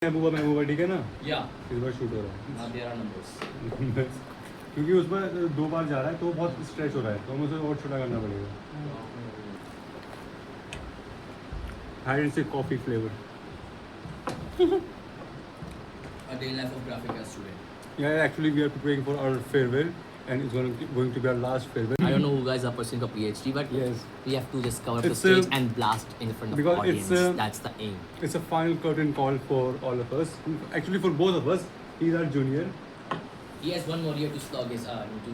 महबूबा ठीक है ना? या इस बार शूट हो रहा देयर आर नंबर्स है क्योंकि उस पर 2 बार जा रहा है तो बहुत स्ट्रेच हो रहा है तो मुझे और छोटा करना पड़ेगा. Hide and seek coffee flavour. a day life of graphic as student. Yeah, actually we are preparing for our farewell and it's going to be our last farewell. I don't know who guys are pursuing a PhD, but Yes. we have to just cover up the It's stage and blast in front of the because audience. it's, That's the aim. It's a final curtain call for all of us. Actually for both of us. He's our junior. He has one more year to slog his arm to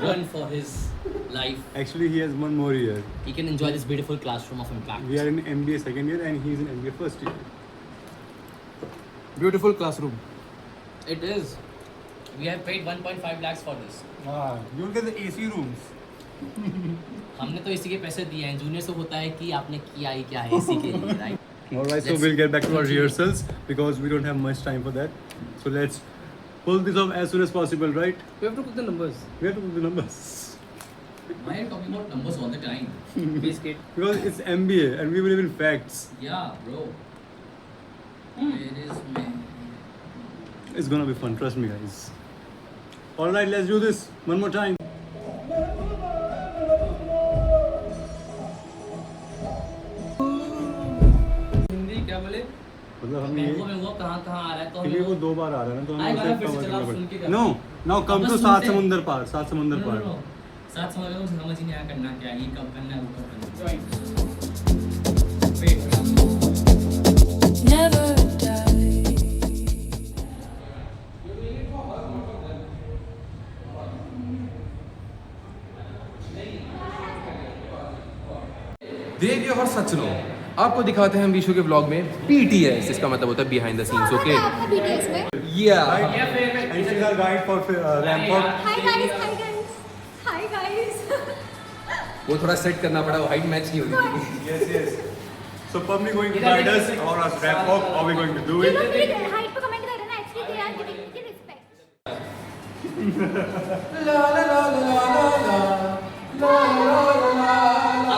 run for his life. Actually he has one more year. He can enjoy this beautiful classroom of impact. We are in MBA second year and he's in MBA first year. Beautiful classroom. It is. We have paid 1.5 lakhs for this. You'll get the AC rooms. हमने तो इसी के पैसे दिए हैं. Junior से होता है कि आपने किया ही क्या है इसी के लिए, right? Alright, so we'll get back to our rehearsals because we don't have much time for that. So let's pull this off as soon as possible, right? We have to cook the numbers. We have to put the numbers. Why are you talking about numbers all the time? Biscuit. Because it's MBA and we believe in facts. Yeah, bro. It is me. It's gonna be fun, trust me guys. Alright, let's do this one more time. Hindi क्या बोले? मतलब हम ये मैं वो कहाँ आ रहा है तो क्योंकि वो 2 बार आ रहा है ना तो हमें आएगा उसे ना, फिर से cover चला, करना सुन के पड़ेगा. कर. No, now come बस to सुनते सात हैं. समुंदर पार, सात समुंदर No, no, पार. no. साथ समझ लो, समझ ही नहीं आया करना क्या है, ये कब करना है वो कब करना है. Never die. देखिए और सच सुनो, आपको दिखाते हैं हम विशु के व्लॉग में BTS, इसका मतलब होता है बिहाइंड द सीन्स. ओके आपका BTS में? या And she's our guide for ramp up. Hi guys, hi guys, hi guys. वो थोड़ा सेट करना पड़ा, वो हाइट मैच नहीं हो रही थी. Yes, yes. So probably going to guide us on our ramp up. How we going to do ये it? लोग मेरी height पे comment कर रहे हैं ना, actually they are giving me respect.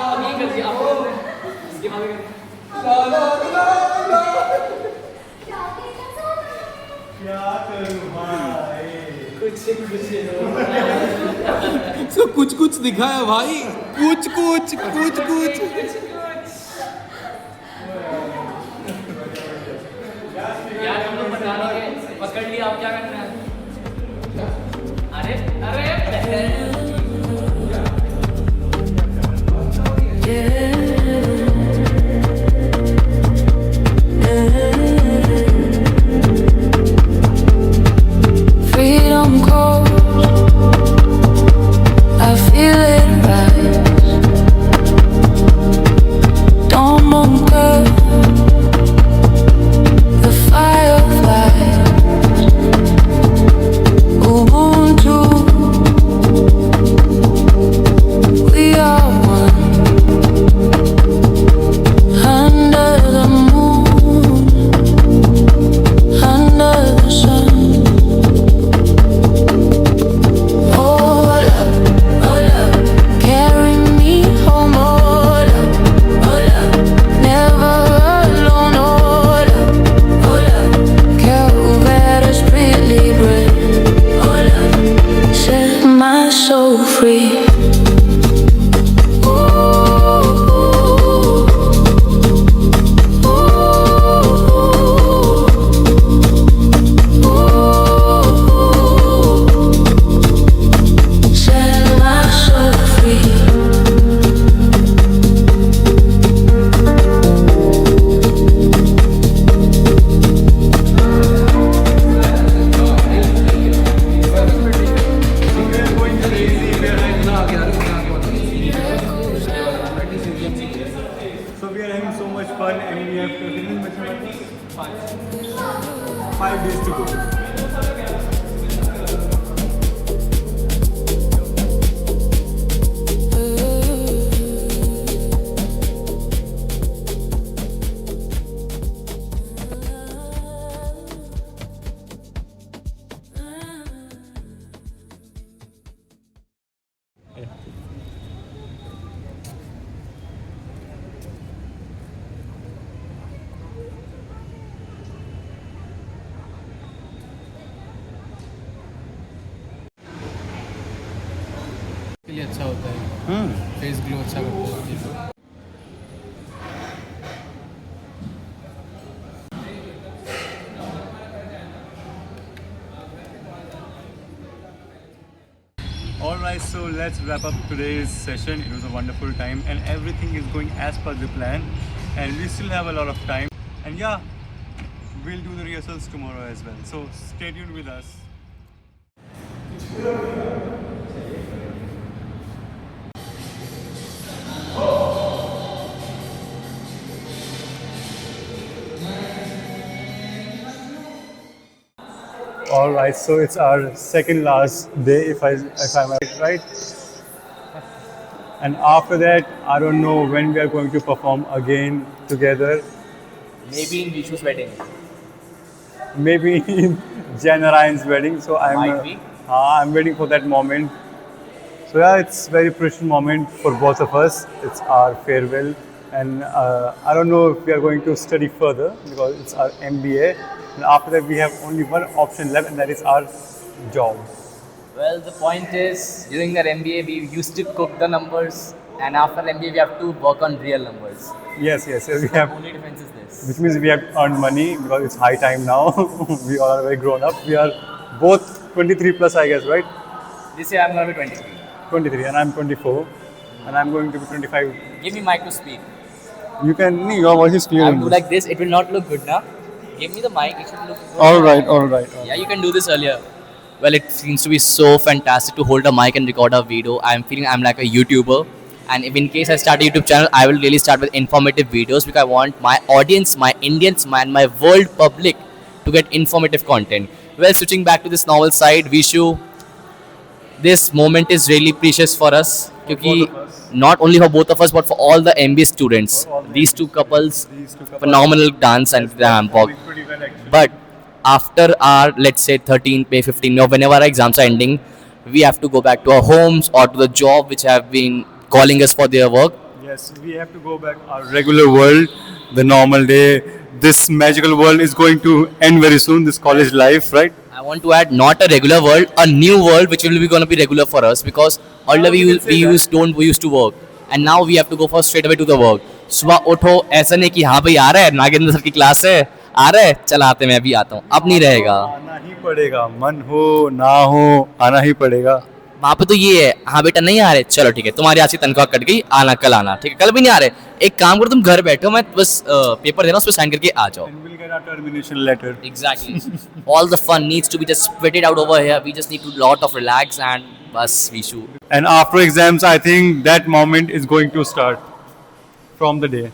अब ये कर दिया, अब इसके बाद क्या करूं भाई? इसको कुछ कुछ दिखाया भाई, कुछ कुछ कुछ कुछ. यार हम लोग बता रहे हैं, पकड़ लिया, अब क्या करना है? अरे अरे Freedom calls. I feel it rise. Don't bunker. The fireflies. Ubuntu. We are one. Under the moon. Under the sun. Hold up, carry me home. Hold up, never alone. Hold up, Calvados pretty bread. Hold up, set my soul free. Set my soul free. So we are having so much fun and we have five days to go. लिए अच्छा होता है, face glow अच्छा करता है. Alright, so let's wrap up today's session. It was a wonderful time and everything is going as per the plan. And we still have a lot of time. And yeah, we'll do the rehearsals tomorrow as well. So stay tuned with us. All right, so it's our second last day, if I'm right. And after that, I don't know when we are going to perform again together. Maybe in Vishu's wedding. Maybe in Jan Narayan's wedding. So Might be. I'm waiting for that moment. So yeah, it's very precious moment for both of us. It's our farewell, and I don't know if we are going to study further because it's our MBA. And after that, we have only one option left, and that is our job. Well, the point is, during that MBA, we used to cook the numbers, and after MBA, we have to work on real numbers. Yes. We have, Only difference is this. which means we have to earn money because it's high time now. We all are very grown up. We are both 23 plus, I guess, right? This year, I'm going to be 23. 23, and I'm 24, and I'm going to be 25. Give me mic to speak. You can, your voice is clear. I in will do this. like this. It will not look good, now. Give me the mic. It should look good. All right. Yeah, you can do this earlier. Well, it seems to be so fantastic to hold a mic and record a video. I'm feeling I'm like a YouTuber. And if in case I start a YouTube channel, I will really start with informative videos because I want my audience, my Indians, and my world public to get informative content. Well, switching back to this novel side, Vishu, this moment is really precious for us. Because not only for both of us, but for all the MBA students. For all the These two couples, These two couples- phenomenal dance and walk. Doing pretty well, actually. But after our, let's say, 13th, May 15th, or whenever our exams are ending, we have to go back to our homes or to the job which have been calling us for their work. Yes, we have to go back our regular world, the normal day. This magical world is going to end very soon. This college life, right? I want to add not a regular world, a new world which will be going to be regular for us because earlier we used to work and now we have to go for straight away to the work. सुबह उठो ऐसा नहीं कि हाँ भाई आ रहा है Nagendra sir की क्लास है आ रहा है चला आते मैं अभी आता हूँ अब नहीं रहेगा आना ही पड़ेगा मन हो ना हो आना ही पड़ेगा वहाँ पे तो ये है हाँ बेटा नहीं आ रहे चलो ठीक है तुम्हारी आज की तनख्वाह कट गई आना कल आना ठीक है कल भी नहीं आ रहे एक काम करो तुम घर बैठो मैं बस पेपर देना उस पर साइन करके आ जाओ and we'll get our termination letter. Exactly. All the fun needs to be just spread it out over here. We just need to lot of relax and bus we shoot. And after exams, I think that moment is going to start from the day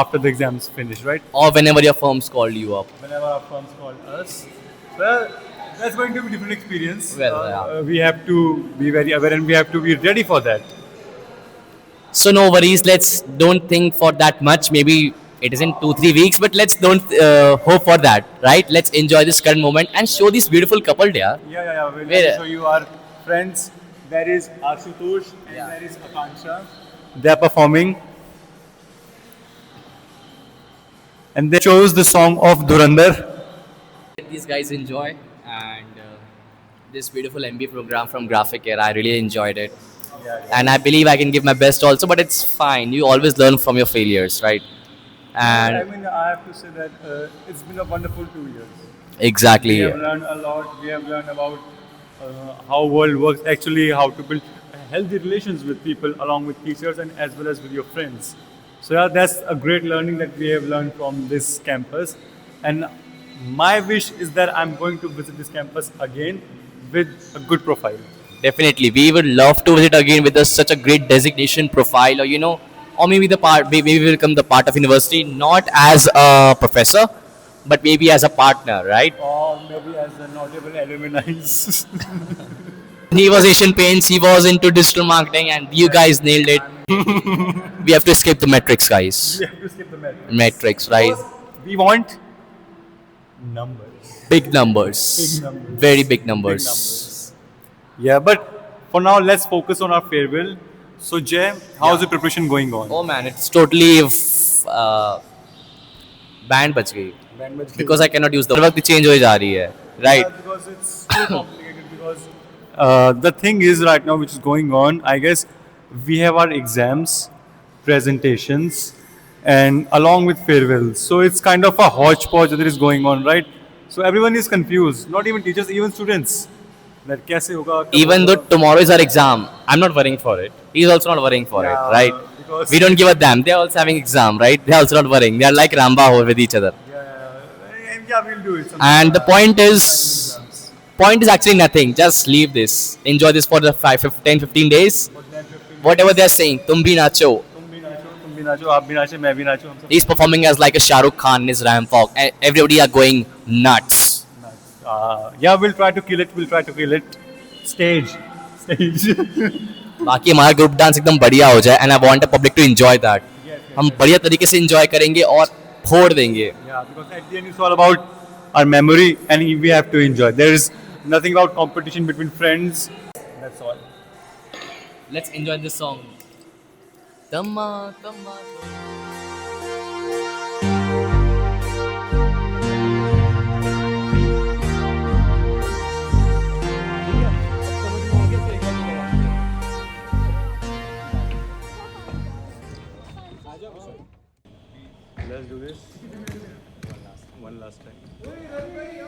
after the exams finish, right? Or whenever your firms call you up. Whenever our firms call us, well, that's going to be a different experience. Well, yeah. We have to be very aware and we have to be ready for that. So no worries. Let's don't think for that much. Maybe it is in 2-3 weeks, but let's don't hope for that, right? Let's enjoy this current moment and show this beautiful couple there. Yeah. We'll Where- show you our friends. There is Ashutosh and there is Akansha. They're performing. And they chose the song of Durandar. These guys enjoy and this beautiful MBA program from Graphic Air. I really enjoyed it. And I believe I can give my best also, but it's fine. You always learn from your failures, right? And I mean, I have to say that it's been a wonderful 2 years. exactly. We have learned a lot. We have learned about how world works, actually how to build healthy relations with people along with teachers and as well as with your friends. So yeah, that's a great learning that we have learned from this campus. And my wish is that I'm going to visit this campus again with a good profile. Definitely, we would love to visit again with such a great designation profile, or or maybe maybe we will become the part of university not as a professor, but maybe as a partner, right? Or maybe as a notable alumni. He was Asian Paints, he was into digital marketing, and you guys nailed it. We have to escape the metrics, guys. We have to skip the metrics. Metrics, right? Because we want numbers. Big numbers, Big numbers. very big numbers. Big numbers. Yeah, but for now, let's focus on our farewell. So, Jay, how's the preparation going on? Oh man, it's totally band बच गई. Because I cannot use the वक्त change हो जा रही है, right? Because it's too complicated. Because The thing is right now, which is going on, I guess we have our exams, presentations, and along with farewells. So it's kind of a hodgepodge that is going on, right? So everyone is confused. Not even teachers, even students. That कैसे होगा? कब Even होगा? though tomorrow is our exam, I'm not worrying for it. He's also not worrying for Yeah, it, right? because- We don't give a damn. They're also having exam, right? They're also not worrying. They're like Ramba with each other. Yeah, we'll do it. And the point is actually nothing. Just leave this. Enjoy this for the 10, 15 days. Whatever they're saying, tum bhi nacho. तुम भी नाचो, आप भी नाचे, मैं भी नाचो, हम सब He's performing as like a Shah Rukh Khan in his ramp walk. And everybody are going nuts. Yeah, we'll try to kill it. We'll try to kill it. Stage. बाकी हमारा ग्रुप डांस एकदम बढ़िया हो जाए. And I want the public to enjoy that. हम बढ़िया तरीके से enjoy करेंगे और फोड़ देंगे. Yeah, because at the end it's all about our memory and we have to enjoy. There is nothing about competition between friends. That's all. Let's enjoy this song. Tamma, tamma. Let's do this. One last time.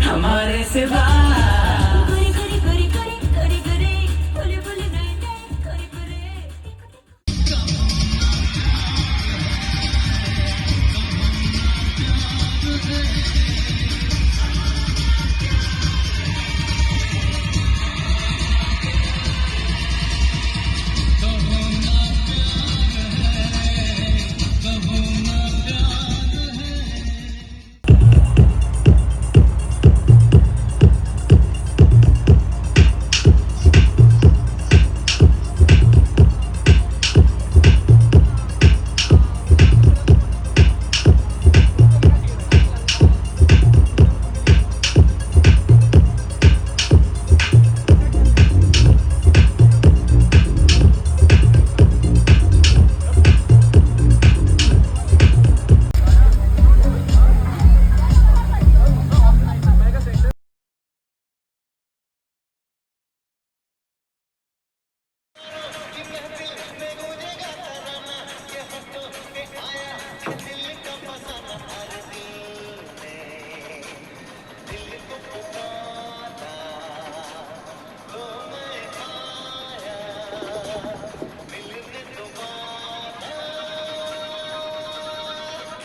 हमारे सिवा